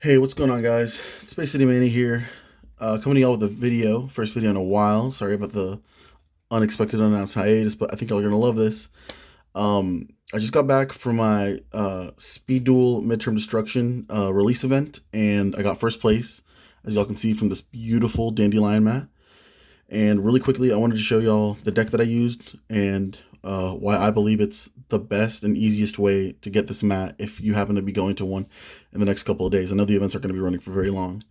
Hey, what's going on, guys? It's Space City Manny here, coming to y'all with a video, first video in a while. Sorry about the unexpected unannounced hiatus, but I think y'all are gonna love this. I just got back from my Speed Duel Midterm Destruction release event, and I got first place, as y'all can see from this beautiful dandelion mat. And really quickly, I wanted to show y'all the deck that I used and why I believe it's the best and easiest way to get this mat if you happen to be going to one in the next couple of days. I know the events aren't going to be running for very long.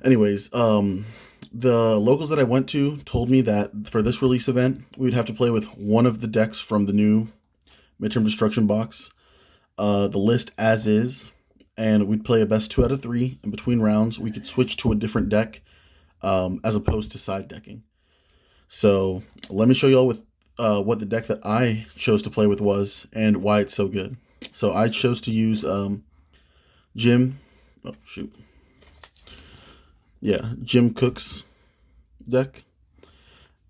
Anyways, the locals that I went to told me that for this release event, we would have to play with one of the decks from the new Midterm Destruction box, the list as is, and we'd play a best 2 out of 3. In between rounds, we could switch to a different deck as opposed to side decking. So let me show y'all with what the deck that I chose to play with was and why it's so good. So I chose to use Jim. Oh shoot, yeah, Jim Cook's deck,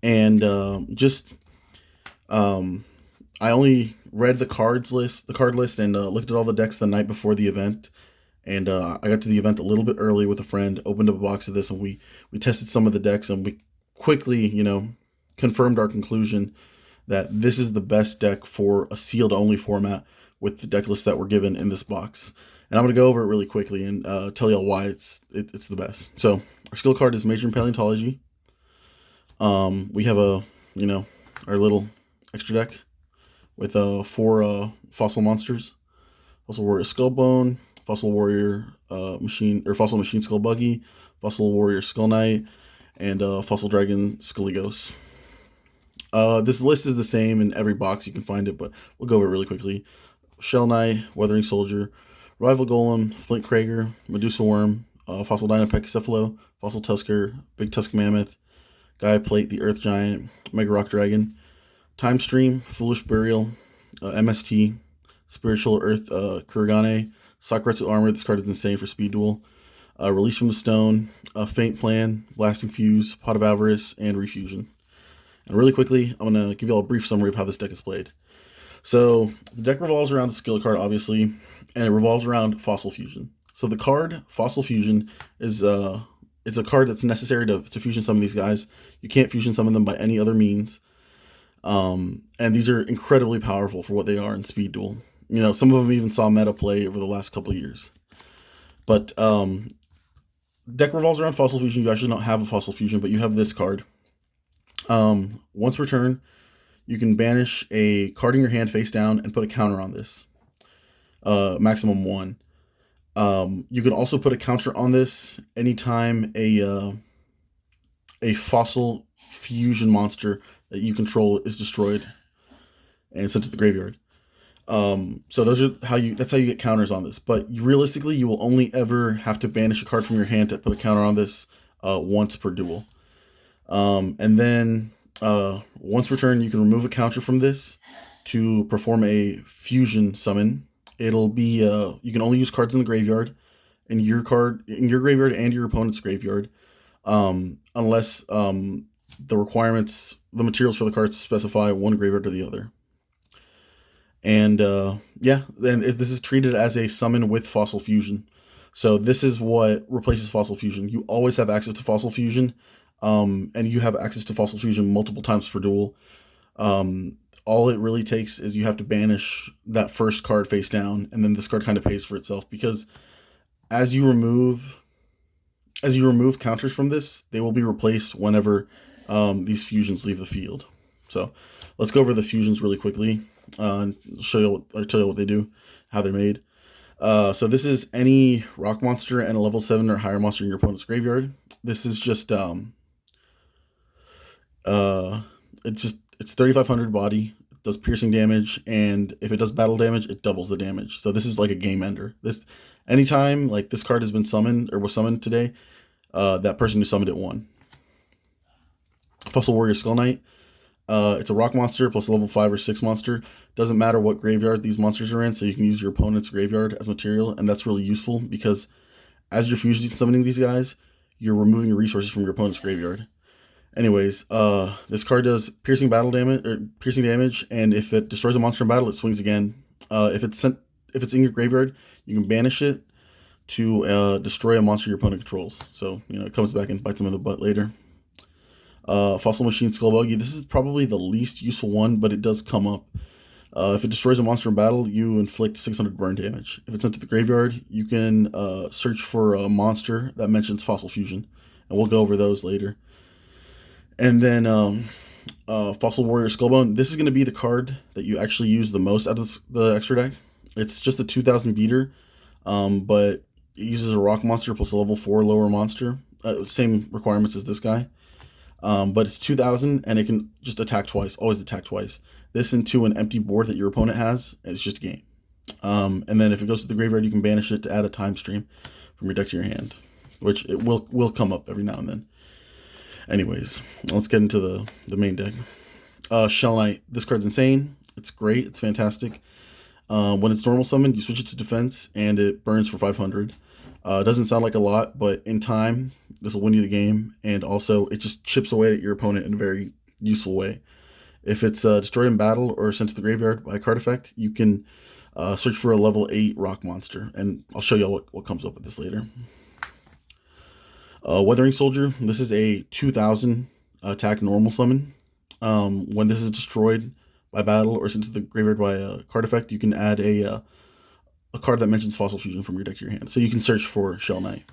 and I only read the card list, and looked at all the decks the night before the event. And I got to the event a little bit early with a friend, opened up a box of this, and we tested some of the decks, and we quickly, confirmed our conclusion that this is the best deck for a sealed only format with the deck list that we're given in this box. And I'm going to go over it really quickly and tell y'all why it's the best. So our skill card is Major in Paleontology. We have our little extra deck with 4 fossil monsters. Fossil Warrior Skullbone, Fossil Warrior Fossil Machine Skull Buggy, Fossil Warrior Skull Knight, and Fossil Dragon Scaligos. This list is the same in every box, you can find it, but we'll go over it really quickly. Shell Knight, Weathering Soldier, Rival Golem, Flint Krager, Medusa Worm, Fossil Dynapec Cephalo, Fossil Tusker, Big Tusk Mammoth, Gaia Plate, the Earth Giant, Mega Rock Dragon, Time Stream, Foolish Burial, MST, Spiritual Earth Kuragane, Sakuretsu Armor. This card is insane for Speed Duel. Release from the Stone, Faint Plan, Blasting Fuse, Pot of Avarice, and Refusion. And really quickly, I'm going to give you all a brief summary of how this deck is played. So the deck revolves around the skill card, obviously, and it revolves around Fossil Fusion. So the card Fossil Fusion is a card that's necessary to fusion some of these guys. You can't fusion some of them by any other means. And these are incredibly powerful for what they are in Speed Duel. Some of them even saw meta play over the last couple of years. But deck revolves around Fossil Fusion. You actually don't have a Fossil Fusion, but you have this card. Once per turn, you can banish a card in your hand face down and put a counter on this. Maximum 1. You can also put a counter on this anytime a Fossil Fusion monster that you control is destroyed and sent to the graveyard. So that's how you get counters on this. But realistically, you will only ever have to banish a card from your hand to put a counter on this once per duel. And then once per turn, you can remove a counter from this to perform a fusion summon. It'll be you can only use cards in the graveyard, in your graveyard and your opponent's graveyard, unless the materials for the cards specify one graveyard or the other. And this is treated as a summon with Fossil Fusion. So this is what replaces Fossil Fusion. You always have access to Fossil Fusion, and you have access to Fossil Fusion multiple times per duel. All it really takes is you have to banish that first card face down, and then this card kind of pays for itself, because as you remove counters from this, they will be replaced whenever these fusions leave the field. So let's go over the fusions really quickly and tell you what they do, how they're made. So this is any rock monster and a level 7 or higher monster in your opponent's graveyard. This is just it's 3,500 body. It does piercing damage, and if it does battle damage, it doubles the damage. So this is like a game ender. Anytime like this card has been summoned or was summoned today, that person who summoned it won. Fossil Warrior Skull Knight. It's a rock monster plus a level 5 or 6 monster. Doesn't matter what graveyard these monsters are in, so you can use your opponent's graveyard as material, and that's really useful because as you're fusion summoning these guys, you're removing your resources from your opponent's graveyard. Anyways, this card does piercing damage, and if it destroys a monster in battle, it swings again. If it's in your graveyard, you can banish it to destroy a monster your opponent controls. So, it comes back and bites them in the butt later. Fossil Machine Skullbuggy. This is probably the least useful one, but it does come up. If it destroys a monster in battle, you inflict 600 burn damage. If it's sent to the graveyard, you can search for a monster that mentions Fossil Fusion, and we'll go over those later. And then Fossil Warrior Skullbone. This is going to be the card that you actually use the most out of the extra deck. It's just a 2000 beater, but it uses a rock monster plus a level 4 lower monster. Same requirements as this guy. But it's 2000 and it can just attack twice, always attack twice. This into an empty board that your opponent has, and it's just a game. And then if it goes to the graveyard, you can banish it to add a time stream from your deck to your hand, which it will come up every now and then. Anyways, let's get into the main deck. Shell Knight. This card's insane. It's great. It's fantastic. When it's normal summoned, you switch it to defense, and it burns for 500. It doesn't sound like a lot, but in time, this will win you the game, and also it just chips away at your opponent in a very useful way. If it's destroyed in battle or sent to the graveyard by a card effect, you can search for a level 8 rock monster, and I'll show you what comes up with this later. Weathering Soldier. This is a 2000 attack normal summon. When this is destroyed by battle or sent to the graveyard by a card effect, you can add a card that mentions Fossil Fusion from your deck to your hand. So you can search for Shell Knight.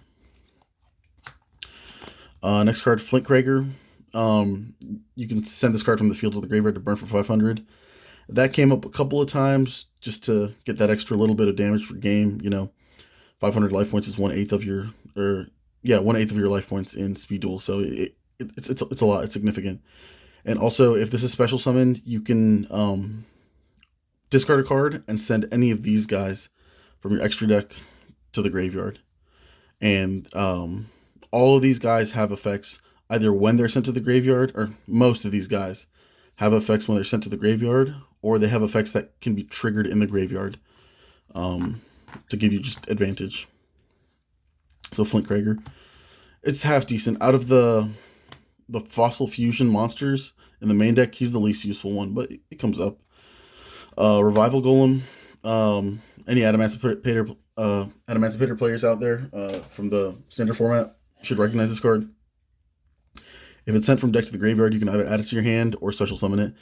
Next card, Flint Krager. You can send this card from the field to the graveyard to burn for 500. That came up a couple of times just to get that extra little bit of damage for game. 500 life points is 1/8 of your, 1/8 of your life points in Speed Duel. So it's a lot. It's significant. And also, if this is special summoned, you can discard a card and send any of these guys from your extra deck to the graveyard. And all of these guys have effects either when they're sent to the graveyard, or most of these guys have effects when they're sent to the graveyard, or they have effects that can be triggered in the graveyard to give you just advantage. So Flint Krager. It's half decent. Out of the Fossil Fusion monsters in the main deck, he's the least useful one, but it comes up. Revival Golem. Any Adamantipator players out there from the standard format should recognize this card. If it's sent from deck to the graveyard, you can either add it to your hand or special summon it.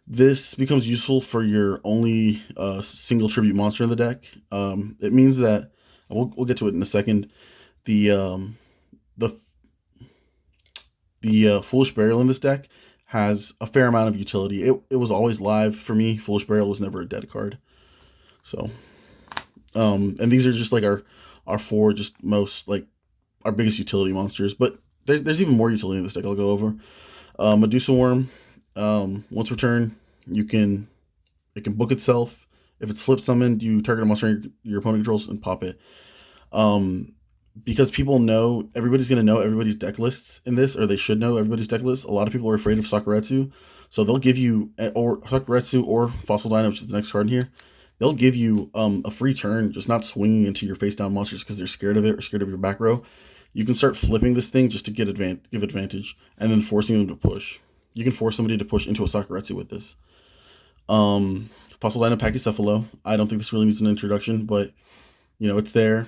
This becomes useful for your only single tribute monster in the deck. It means that we'll get to it in a second. The Foolish Burial in this deck has a fair amount of utility. It was always live for me. Foolish Burial was never a dead card. So, and these are just like our four just most like our biggest utility monsters. But there's even more utility in this deck I'll go over. Medusa Worm. Once returned, it can book itself. If it's flip summoned, you target a monster your opponent controls and pop it. Because people know, everybody's going to know everybody's deck lists in this, or they should know everybody's deck lists. A lot of people are afraid of Sakuretsu, so they'll give you, or Sakuretsu or Fossil Dino, which is the next card in here, they'll give you a free turn, just not swinging into your face down monsters because they're scared of it or scared of your back row. You can start flipping this thing just to give advantage, and then forcing them to push. You can force somebody to push into a Sakuretsu with this. Fossil Dino Pachycephalo. I don't think this really needs an introduction, but it's there.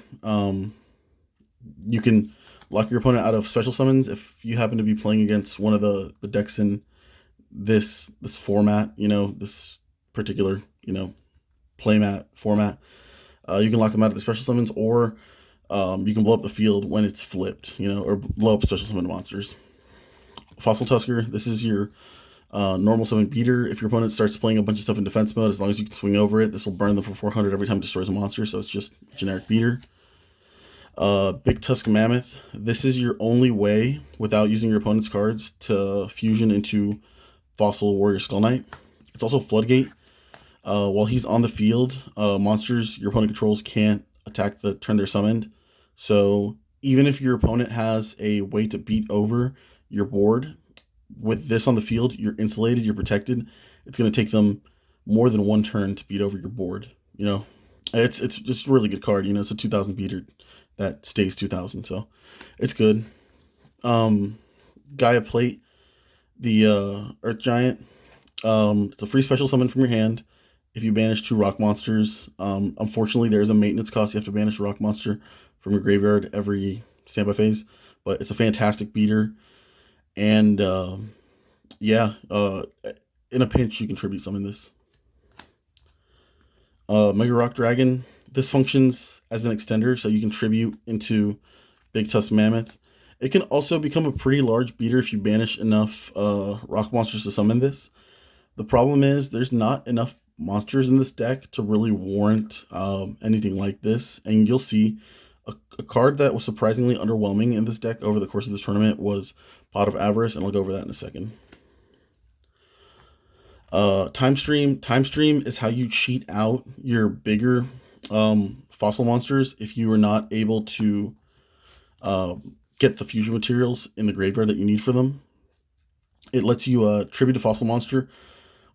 You can lock your opponent out of special summons if you happen to be playing against one of the decks in this format, this particular, playmat format. You can lock them out of the special summons, or you can blow up the field when it's flipped, or blow up special summon monsters. Fossil Tusker, this is your normal summon beater. If your opponent starts playing a bunch of stuff in defense mode, as long as you can swing over it, this will burn them for 400 every time it destroys a monster, so it's just generic beater. Big Tusk Mammoth. This is your only way, without using your opponent's cards, to fusion into Fossil Warrior Skull Knight. It's also Floodgate. While he's on the field, monsters your opponent controls can't attack the turn they're summoned. So even if your opponent has a way to beat over your board, with this on the field, you're insulated, you're protected. It's going to take them more than one turn to beat over your board. It's just a really good card. It's a 2000 beater that stays 2000, so it's good. Gaia Plate, the Earth Giant. It's a free special summon from your hand. if you banish 2 rock monsters. Unfortunately, there's a maintenance cost. You have to banish a rock monster from your graveyard every standby phase, but it's a fantastic beater. And yeah, in a pinch, you can tribute summon this. Mega Rock Dragon. This functions as an extender, so you can tribute into Big Tusk Mammoth. It can also become a pretty large beater if you banish enough rock monsters to summon this. The problem is there's not enough monsters in this deck to really warrant anything like this. And you'll see a card that was surprisingly underwhelming in this deck over the course of this tournament was Pot of Avarice, and I'll go over that in a second. Time Stream is how you cheat out your bigger fossil monsters if you are not able to get the fusion materials in the graveyard that you need for them. It lets you tribute a fossil monster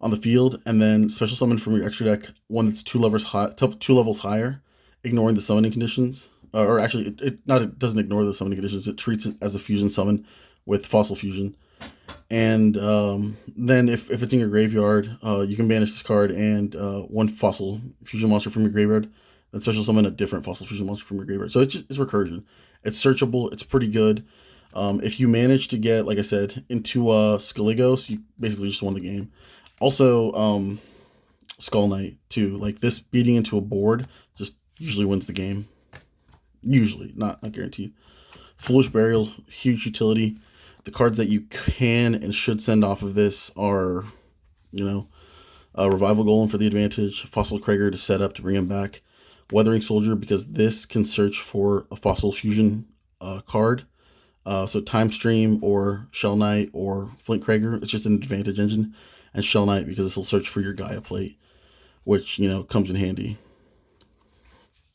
on the field and then special summon from your extra deck one that's 2 levels higher, ignoring the summoning conditions. Or actually, it doesn't ignore the summoning conditions. It treats it as a fusion summon with fossil fusion. And then if it's in your graveyard, you can banish this card and 1 fossil fusion monster from your graveyard, then special summon a different fossil fusion monster from your graveyard. So it's recursion. It's searchable. It's pretty good. If you manage to get, like I said, into Scaligos, you basically just won the game. Also, Skull Knight too. Like, this beating into a board just usually wins the game. Usually, not guaranteed. Foolish Burial, huge utility. The cards that you can and should send off of this are, Revival Golem for the advantage, Fossil Krager to set up to bring him back, Weathering Soldier because this can search for a Fossil Fusion card. So Time Stream or Shell Knight or Flint Krager, it's just an advantage engine. And Shell Knight because this will search for your Gaia Plate, which, comes in handy.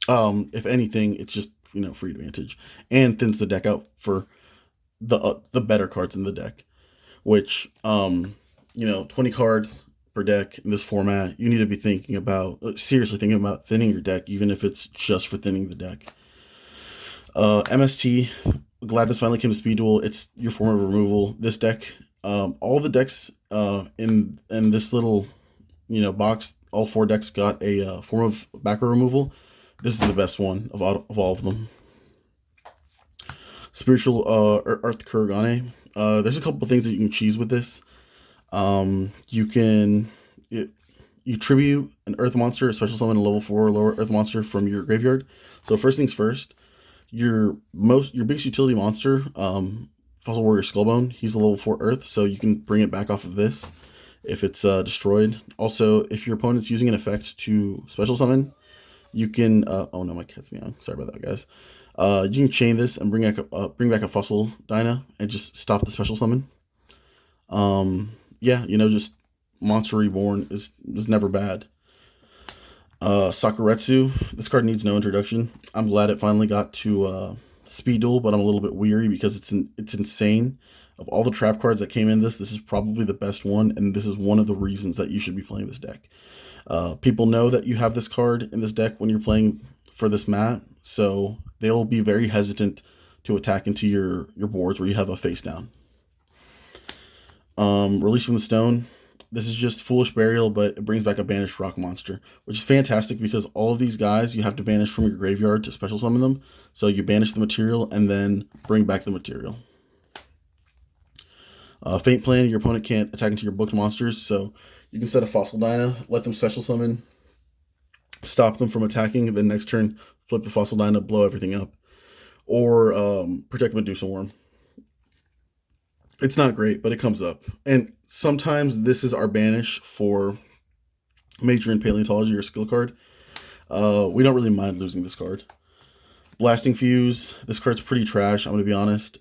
If anything, it's just, free advantage. And thins the deck out for the better cards in the deck, which 20 cards per deck in this format, you need to be seriously thinking about thinning your deck, even if it's just for thinning the deck. MST, glad this finally came to Speed Duel. It's your form of removal. This deck, all the decks in this little box, all 4 decks got a form of backer removal. This is the best one of all of them. Spiritual Earth Kuragane. There's a couple of things that you can cheese with this. You tribute an Earth monster, a special summon a level 4 or lower Earth monster from your graveyard. So first things first, your biggest utility monster, Fossil Warrior Skullbone, he's a level 4 Earth, so you can bring it back off of this if it's destroyed. Also, if your opponent's using an effect to special summon, you can oh no, my cat's meowing. Sorry about that, guys. You can chain this and bring back a Fossil Dyna and just stop the special summon. Yeah, just Monster Reborn is never bad. Sakuretsu, this card needs no introduction. I'm glad it finally got to Speed Duel, but I'm a little bit weary because it's insane. Of all the trap cards that came in this is probably the best one, and this is one of the reasons that you should be playing this deck. People know that you have this card in this deck when you're playing for this mat, so they'll be very hesitant to attack into your boards where you have a face down. Release from the Stone. This is just Foolish Burial, but it brings back a banished rock monster, which is fantastic because all of these guys you have to banish from your graveyard to special summon them. So you banish the material and then bring back the material. Faint Plan, your opponent can't attack into your booked monsters, so you can set a Fossil Dyna, let them special summon, stop them from attacking, then next turn flip the Fossil Dyna, blow everything up. Or Protect Medusa Worm. It's not great, but it comes up. And sometimes this is our banish for Major in Paleontology or skill card. We don't really mind losing this card. Blasting Fuse. This card's pretty trash, I'm going to be honest.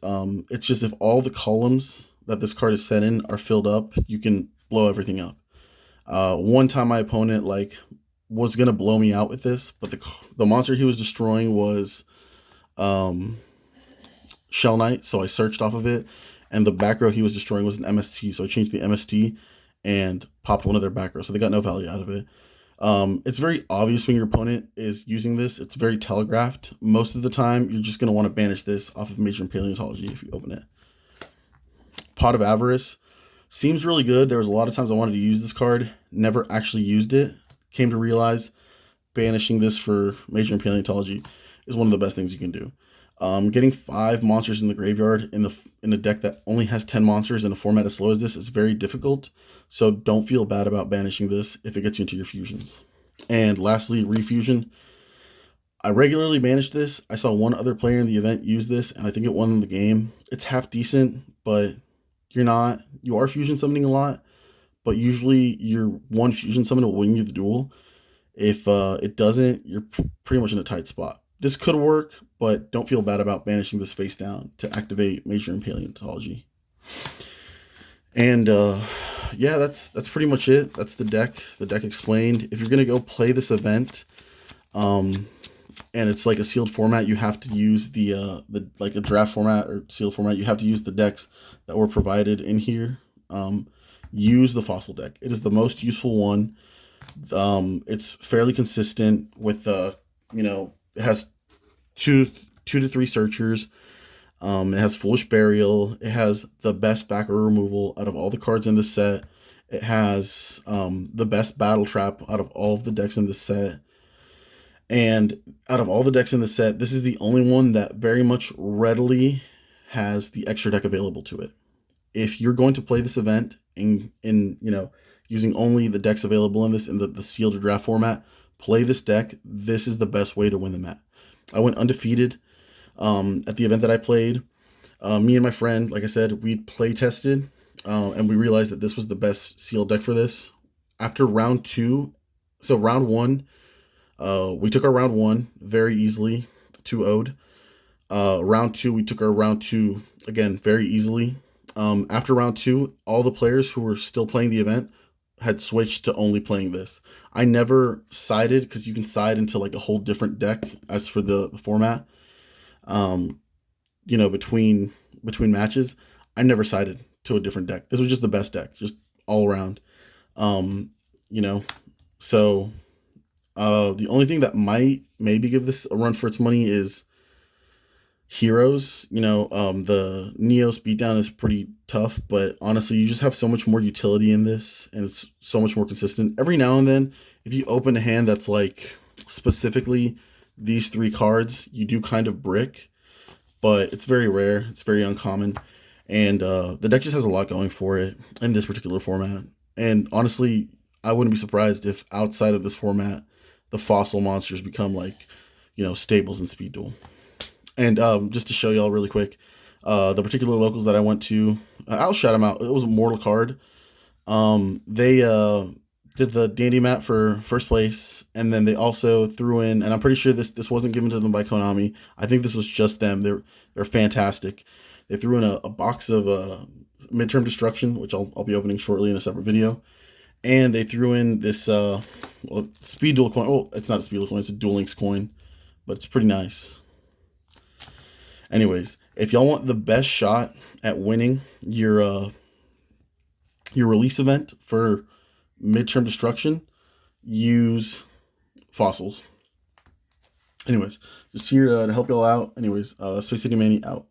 It's just if all the columns that this card is set in are filled up, you can blow everything up. One time my opponent was going to blow me out with this, but the monster he was destroying was Shell Knight, so I searched off of it. And the back row he was destroying was an MST, so I changed the MST and popped one of their back rows, so they got no value out of it. It's very obvious when your opponent is using this. It's very telegraphed. Most of the time, you're just going to want to banish this off of Major in Paleontology if you open it. Pot of Avarice seems really good. There was a lot of times I wanted to use this card, never actually used it. came to realize banishing this for Major and Paleontology is one of the best things you can do. Getting 5 monsters in the graveyard in a deck that only has 10 monsters in a format as slow as this is very difficult. So don't feel bad about banishing this if it gets you into your fusions. And lastly, refusion. I regularly manage this. I saw one other player in the event use this, and I think it won the game. It's half decent, but you are fusion summoning a lot, but usually your one fusion summon will win you the duel. If it doesn't, you're pretty much in a tight spot. This could work, but don't feel bad about banishing this face down to activate Major and Paleontology. And yeah, that's pretty much it. That's the deck. The deck explained. If you're gonna go play this event, and it's like a sealed format, you have to use the like a draft format or sealed format. You have to use the decks that were provided in here. Use the fossil deck. It is the most useful one. It's fairly consistent with it has two to three searchers. It has Foolish Burial. It has the best backer removal out of all the cards in this set. It has the best Battle Trap out of all of the decks in this set. And out of all the decks in the set, this is the only one that very much readily has the extra deck available to it. If you're going to play this event in using only the decks available in this in the sealed or draft format, play this deck. This is the best way to win the match. I went undefeated at the event that I played. Me and my friend, like I said, we play tested, and we realized that this was the best sealed deck for this. After round 2, so round 1, we took our round 1 very easily, 2-0'd. Round 2, we took our round 2 again very easily. After round 2, all the players who were still playing the event had switched to only playing this. I never sided, because you can side into like a whole different deck as for the format. Between matches, I never sided to a different deck. This was just the best deck, just all around. So the only thing that might maybe give this a run for its money is heroes. The Neos beatdown is pretty tough, but honestly, you just have so much more utility in this, and it's so much more consistent. Every now and then, if you open a hand that's like specifically these 3 cards, you do kind of brick, but it's very rare. It's very uncommon, and the deck just has a lot going for it in this particular format. And honestly, I wouldn't be surprised if outside of this format, the fossil monsters become like, stables in Speed Duel. And just to show y'all really quick, the particular locals that I went to, I'll shout them out. It was a Mortal Card. They did the Dandy Mat for first place, and then they also threw in, and I'm pretty sure this wasn't given to them by Konami. I think this was just them. They're fantastic. They threw in a box of Midterm Destruction, which I'll be opening shortly in a separate video. And they threw in this Speed Duel coin. Oh, it's not a Speed Duel coin, it's a Duel Links coin, but it's pretty nice. Anyways, if y'all want the best shot at winning your release event for Midterm Destruction, use fossils. Anyways, just here to help y'all out. Anyways, Space City Manny out.